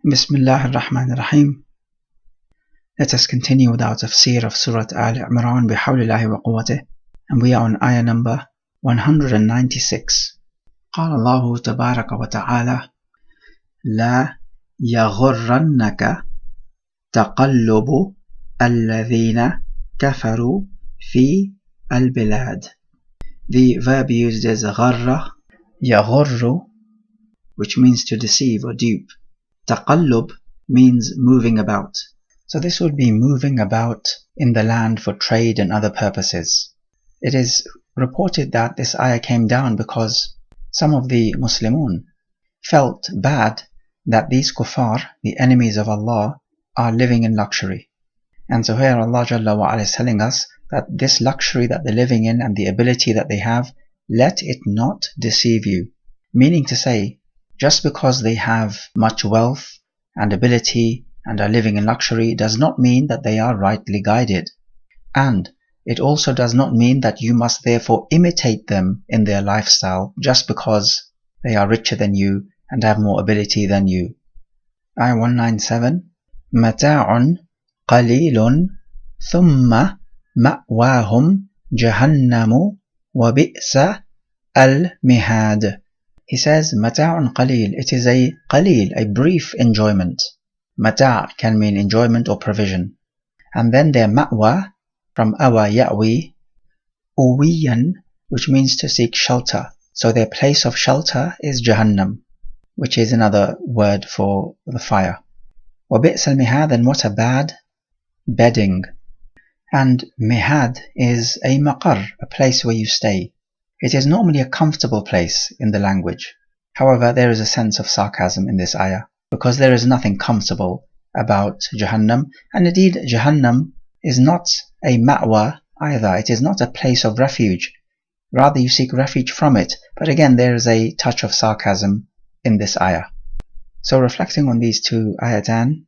Bismillah ar-Rahman ar-Rahim. Let us continue with our tafsir of Surah Aal-Imraan bihawlillahi wa quwwatih, and we are on ayah number 196. قال الله تبارك وتعالى لا يغرنك تقلب الذين كفروا في البلاد. The verb used is غر, يغر, which means to deceive or dupe. Taqallub means moving about. So this would be moving about in the land for trade and other purposes. It is reported that this ayah came down because some of the Muslimun felt bad that these kuffar, the enemies of Allah, are living in luxury. And so here Allah Jalla wa Ala is telling us that this luxury that they're living in and the ability that they have, let it not deceive you. Meaning to say, just because they have much wealth and ability and are living in luxury does not mean that they are rightly guided. And it also does not mean that you must therefore imitate them in their lifestyle just because they are richer than you and have more ability than you. Ayah 197. مَتَاعٌ قَلِيلٌ ثُمَّ مَأْوَاهُمْ جَهَنَّمُ وَبِئْسَ الْمِهَادُ. He says, مَتَاعٌ قَلِيلٌ. It is a qalil, a brief enjoyment. Mata' can mean enjoyment or provision. And then their ma'wa, from awa ya'wi, uwiyan, which means to seek shelter. So their place of shelter is Jahannam, which is another word for the fire. وَبِئْسَ الْمِهَادُ, and what a bad bedding. And mihad is a maqar, a place where you stay. It is normally a comfortable place in the language. However, there is a sense of sarcasm in this ayah, because there is nothing comfortable about Jahannam, and indeed Jahannam is not a ma'wa either. It is not a place of refuge. Rather you seek refuge from it. But again, there is a touch of sarcasm in this ayah. So reflecting on these two ayatan,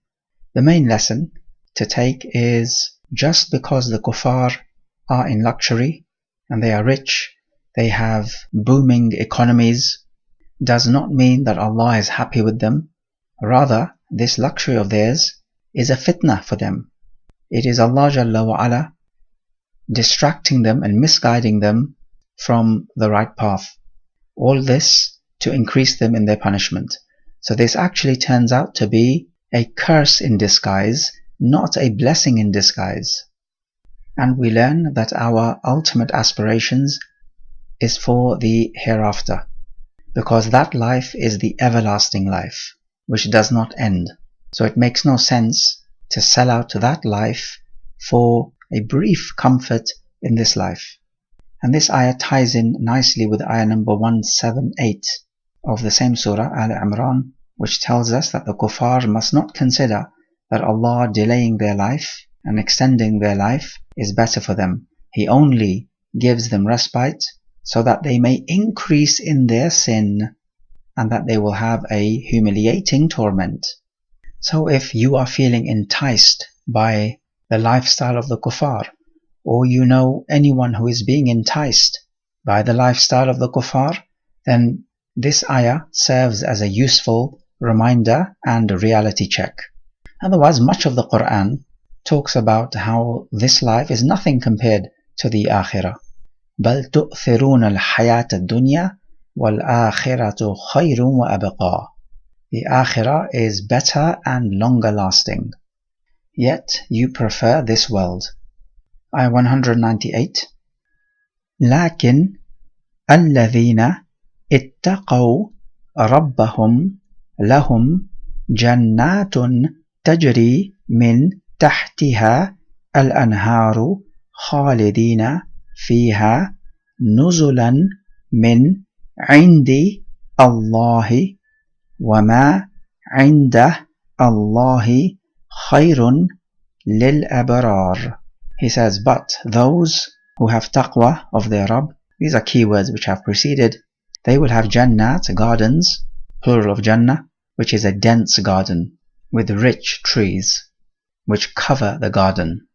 the main lesson to take is just because the kuffar are in luxury and they are rich, they have booming economies, does not mean that Allah is happy with them. Rather, this luxury of theirs is a fitna for them. It is Allah Jalla wa Ala distracting them and misguiding them from the right path. All this to increase them in their punishment. So this actually turns out to be a curse in disguise, not a blessing in disguise. And we learn that our ultimate aspirations is for the hereafter, because that life is the everlasting life, which does not end. So it makes no sense to sell out to that life for a brief comfort in this life. And this ayah ties in nicely with ayah number 178 of the same surah, Aal-Imraan, which tells us that the kuffar must not consider that Allah delaying their life and extending their life is better for them. He only gives them respite so that they may increase in their sin and that they will have a humiliating torment. So if you are feeling enticed by the lifestyle of the kuffar, or you know anyone who is being enticed by the lifestyle of the kuffar, then this ayah serves as a useful reminder and a reality check. Otherwise, much of the Quran talks about how this life is nothing compared to the akhirah. بل تؤثرون الحياة الدنيا والآخرة خير وأبقى. The akhirah is better and longer lasting. Yet you prefer this world. Ayah 198. لكن الذين اتقوا ربهم لهم جنات تجري من تحتها الأنهار خالدين فيها نزلا من عند الله وما عند الله خير للأبرار. He says, but those who have taqwa of their Rabb, these are keywords which have preceded, they will have jannat, gardens, plural of jannah, which is a dense garden with rich trees which cover the garden.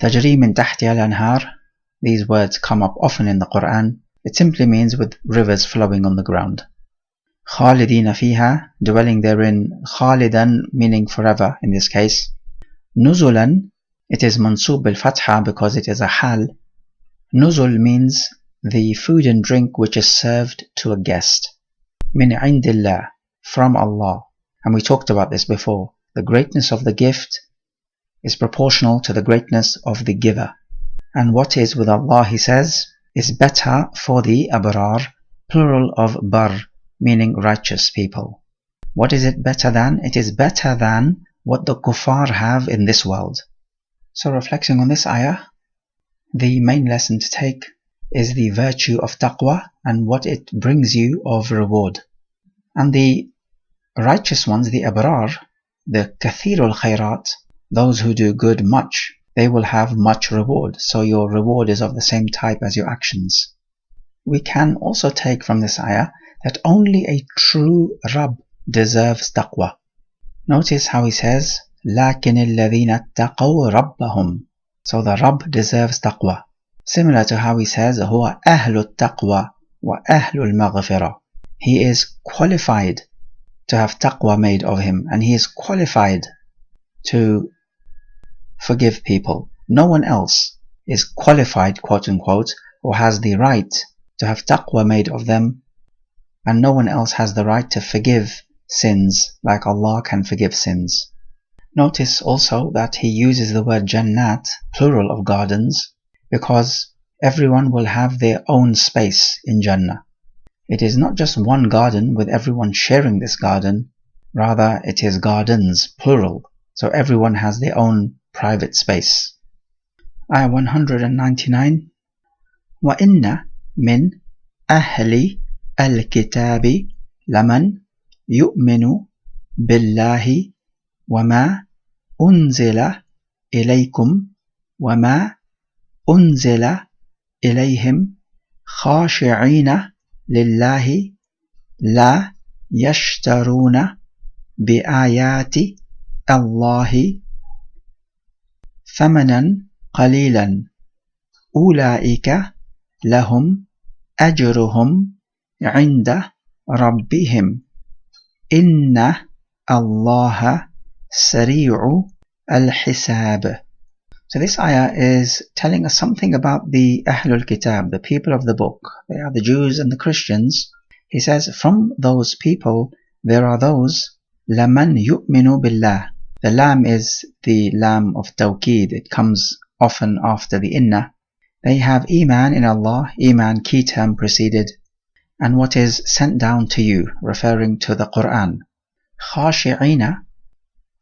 تجري من تحتها الأنهار. These words come up often in the Quran. It simply means with rivers flowing on the ground. خالدين فيها, dwelling therein, خالدا meaning forever in this case. نزلا, it is mansub bil fatha because it is a hal. Nuzul means the food and drink which is served to a guest. Min indillah, from Allah. And we talked about this before. The greatness of the gift is proportional to the greatness of the giver. And what is with Allah, he says, is better for the abrar, plural of bar, meaning righteous people. What is it better than? It is better than what the kuffar have in this world. So reflecting on this ayah, the main lesson to take is the virtue of taqwa and what it brings you of reward. And the righteous ones, the abrar, the kathirul khairat, those who do good much, they will have much reward. So your reward is of the same type as your actions. We can also take from this ayah that only a true Rabb deserves taqwa. Notice how he says, لَكِنِ الَّذِينَ اتَّقَوْا رَبَّهُمْ. So the Rabb deserves taqwa. Similar to how he says, هُوَ أَهْلُ التَّقْوَى وَأَهْلُ الْمَغْفِرَةِ. He is qualified to have taqwa made of him, and he is qualified to forgive people. No one else is qualified, quote unquote, or has the right to have taqwa made of them, and no one else has the right to forgive sins like Allah can forgive sins. Notice also that he uses the word jannat, plural of gardens, because everyone will have their own space in Jannah. It is not just one garden with everyone sharing this garden, rather it is gardens, plural, so everyone has their own private space. Ayah 199. وَإِنَّ مِنْ أَهْلِ الْكِتَابِ لَمَنْ يُؤْمِنُ بِاللَّهِ وَمَا أُنْزِلَ إِلَيْكُمْ وَمَا أُنْزِلَ إِلَيْهِمْ خَاشِعِينَ لِلَّهِ لَا يَشْتَرُونَ بِآيَاتِ اللَّهِ ثَمَنًا قَلِيلًا أُولَئِكَ لَهُمْ أَجْرُهُمْ عِنْدَ رَبِّهِمْ إِنَّ اللَّهَ سَرِيعُ الْحِسَابِ. So this ayah is telling us something about the Ahlul Kitab, the people of the book. They are the Jews and the Christians. He says, from those people, there are those, لَمَنْ يُؤْمِنُ بِاللَّهِ. The lam is the lam of tawqeed. It comes often after the inna. They have iman in Allah, iman key term preceded, and what is sent down to you, referring to the Quran. Khashi'ina,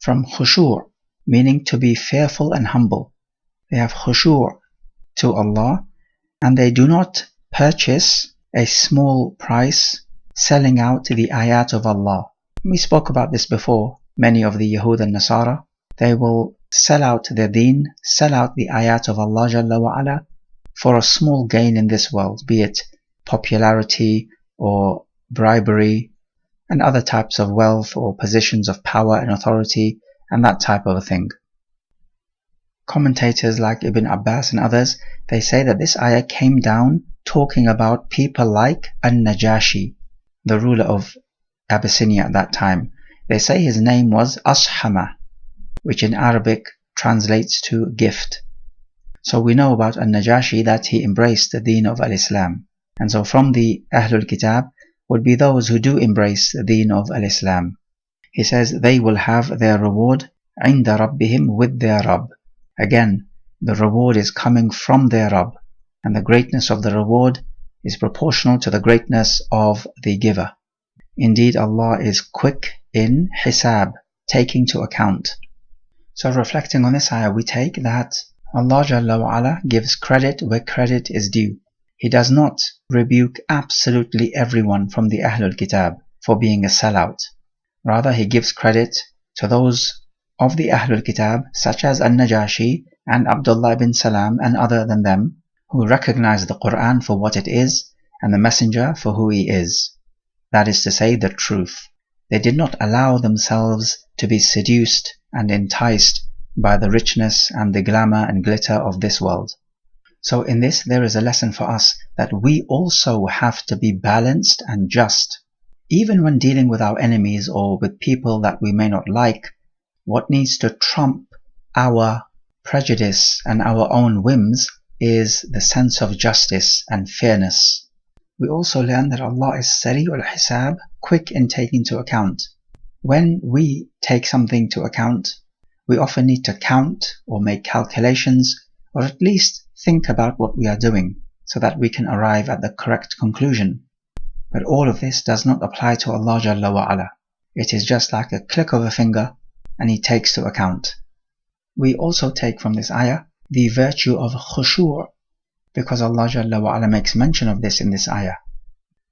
from khushu', meaning to be fearful and humble. They have khushu' to Allah, and they do not purchase a small price selling out the ayat of Allah. We spoke about this before. Many of the Yahud and Nasara, they will sell out their deen, sell out the ayat of Allah Jalla wa Ala for a small gain in this world, be it popularity or bribery and other types of wealth or positions of power and authority and that type of a thing. Commentators like Ibn Abbas and others, they say that this ayah came down talking about people like An-Najashi, the ruler of Abyssinia at that time. They say his name was Ashama, which in Arabic translates to gift. So we know about An-Najashi that he embraced the deen of Al-Islam. And so from the Ahlul Kitab would be those who do embrace the deen of Al-Islam. He says they will have their reward عِنْدَ رَبِّهِمْ, with their Rabb. Again, the reward is coming from their Rabb, and the greatness of the reward is proportional to the greatness of the giver. Indeed, Allah is quick in hisab, taking to account. So reflecting on this ayah, we take that Allah Jalla wa Ala gives credit where credit is due. He does not rebuke absolutely everyone from the Ahlul Kitab for being a sellout. Rather, He gives credit to those of the Ahlul Kitab, such as An-Najashi and Abdullah ibn Salam and other than them, who recognize the Quran for what it is and the Messenger for who he is. That is to say, the truth. They did not allow themselves to be seduced and enticed by the richness and the glamour and glitter of this world. So in this there is a lesson for us that we also have to be balanced and just even when dealing with our enemies or with people that we may not like, what needs to trump our prejudice and our own whims is the sense of justice and fairness. We also learn that Allah is Sari'ul Hisab, quick in taking into account. When we take something to account, we often need to count or make calculations, or at least think about what we are doing so that we can arrive at the correct conclusion. But all of this does not apply to Allah Jalla wa Ala. It is just like a click of a finger and He takes to account. We also take from this ayah the virtue of khushu', because Allah Jalla wa Ala makes mention of this in this ayah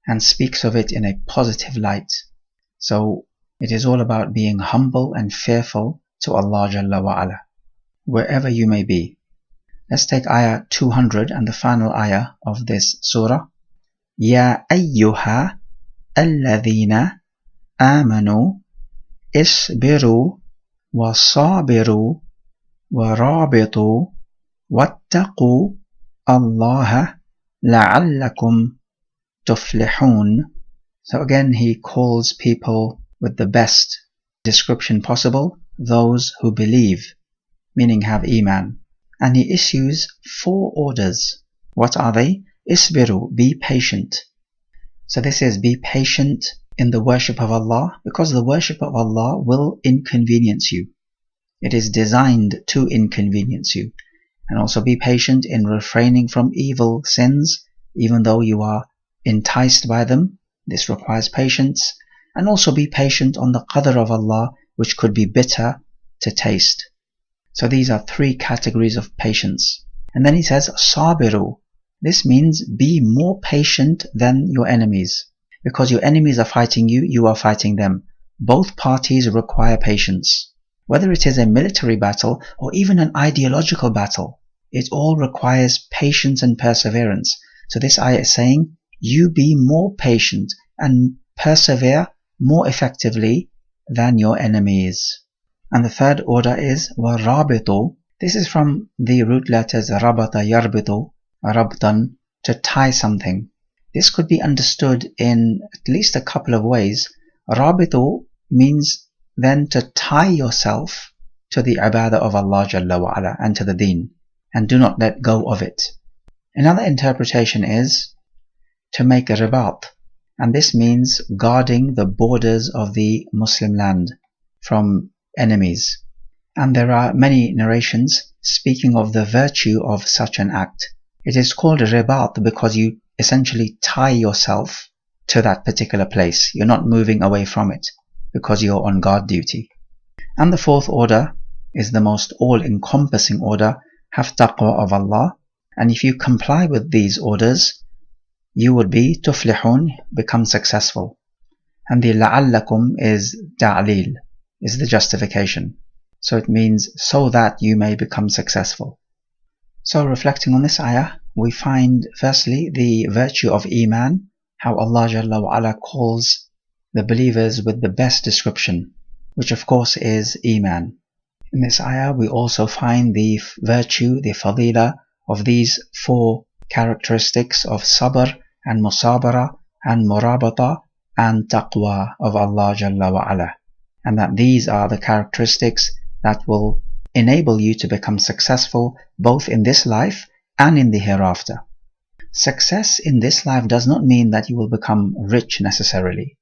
and speaks of it in a positive light. So it is all about being humble and fearful to Allah Jalla wa Ala, wherever you may be. Let's take ayah 200 and the final ayah of this surah. Ya ayyuha alladhina amanu isbiru wa sabiru wa rabitu wattaqu Allah la'allakum tuflihun. So again he calls people with the best description possible, those who believe, meaning have iman. And he issues 4 orders. What are they? Isbiru, be patient. So this is be patient in the worship of Allah, because the worship of Allah will inconvenience you. It is designed to inconvenience you. And also be patient in refraining from evil sins, even though you are enticed by them. This requires patience. And also be patient on the qadr of Allah, which could be bitter to taste. So these are 3 categories of patience. And then he says, sabiru. This means be more patient than your enemies. Because your enemies are fighting you, you are fighting them. Both parties require patience. Whether it is a military battle or even an ideological battle, it all requires patience and perseverance. So this ayah is saying, you be more patient and persevere more effectively than your enemies. And the third order is warabitu. This is from the root letters rabata yarbitu, rabtan, to tie something. This could be understood in at least a couple of ways. Rabitu means then to tie yourself to the ibadah of Allah Jalla wa Ala and to the deen, and do not let go of it. Another interpretation is to make a ribat, and this means guarding the borders of the Muslim land from enemies. And there are many narrations speaking of the virtue of such an act. It is called a ribat because you essentially tie yourself to that particular place. You're not moving away from it because you're on guard duty. And the 4th order is the most all-encompassing order. Have taqwa of Allah, and if you comply with these orders, you would be tuflihun, become successful. And the la'allakum is ta'lil, is the justification. So it means so that you may become successful. So reflecting on this ayah, we find firstly the virtue of iman, how Allah Jalla wa Ala calls the believers with the best description, which of course is iman. In this ayah we also find the virtue, the fadila of these 4 characteristics of sabr and musabara and murabata and taqwa of Allah Jalla wa Ala, and that these are the characteristics that will enable you to become successful both in this life and in the hereafter. Success in this life does not mean that you will become rich necessarily,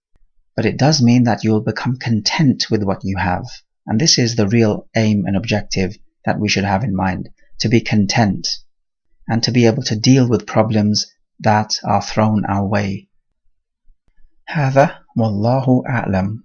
but it does mean that you will become content with what you have. And this is the real aim and objective that we should have in mind, to be content and to be able to deal with problems that are thrown our way. هذا والله أعلم.